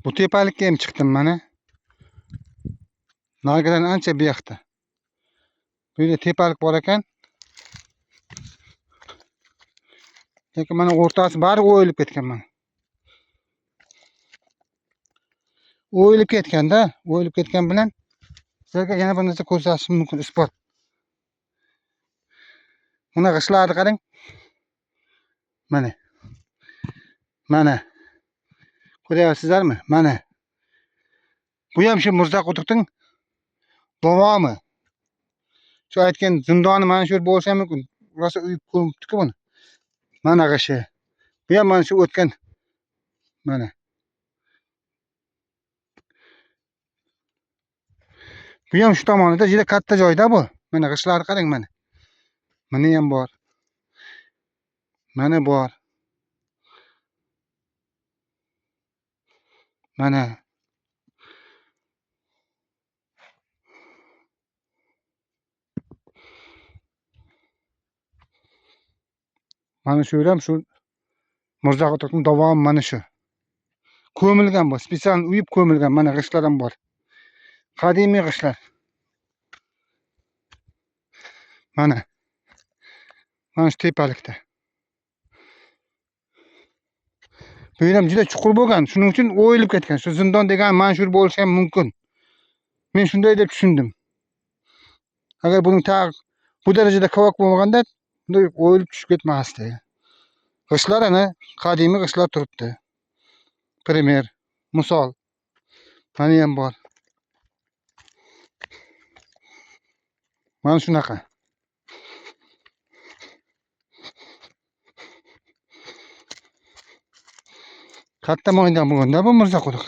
Bu tepalikka ham chiqdim mana. Narigidan ancha bu yoqda. Bu yerda tepalik bor ekan. Lekin mana o'rtasi bari o'yilib ketgan mana. O'yilib ketganda, o'yilib ketgan bilan sizlarga yana bir narsa ko'rsatishim mumkin, isbot. Mana g'ishlarni qarang. Mana. Mana. Ko'ryapsizlarmi? Mana. Bu ham shu Mirzaquduqning davomi. Shu aytgan zindoni mana shu bo'lsa ham mumkin. Rosa uyib ko'mibdi-ku buni. Mana g'ishi. Bu ham mana shu o'tgan. Mana. Bu ham shu tomonida juda katta joyda bu. Mana g'ishlarni qarang mana. Mana ham bor. Mana bor. Mana. Mana shu ham shu Mirzaquduqning davomi mana shu. Ko'milgan bu, spesial uyib ko'milgan. Mana g'ishlar ham bor. Qadimiy g'ishlar. Mana. Mana shu tepalikda. Bu ham juda chuqur bo'lgan. Shuning uchun o'yilib ketgan. Shu zindon degan mana shu bo'lishi ham mumkin. Men shunday deb tushundim. Agar buning bu darajada kavak bo'lmaganda, bunday o'yilib tushib ketmasdi. G'ishlar ana qadimiy g'ishlar turibdi. Primer, misol. Mana ham bor. Mana shunaqa. Katta maydon bo'lganda bu Mirzaquduq.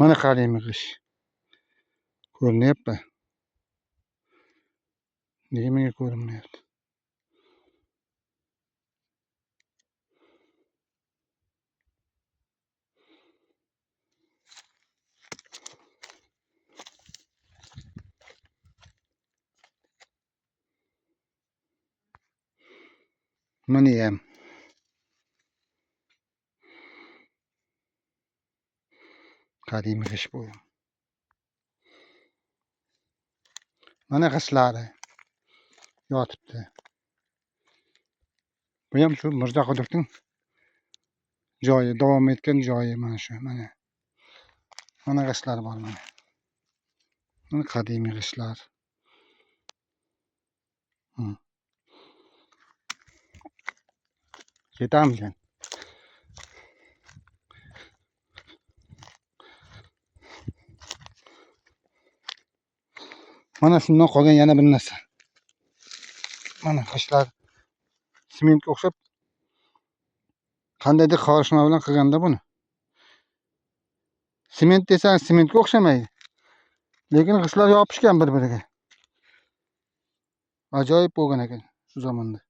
Mana qadimiy g'ish. Ko'rinyapti? Nega menga ko'rinmayapti? Mana ham. Qadimiy g'ish bu. Mana g'ishlari yotibdi. Bu ham shu Mirzaquduqning joyi, davom etgan joyi mana shu. Mana. Mana g'ishlar bor mana. Mana qadimiy g'ishlar. Ketamiz. Mana shundan qolgan yana bir narsa. Mana g'ishlar sementga o'xshab qandaydir qorishma bilan qilganda buni. Sement desang sementga o'xshamaydi. Lekin g'ishlar yopishgan bir-biriga. Ajoyib bo'lgan ekan shu zamonda.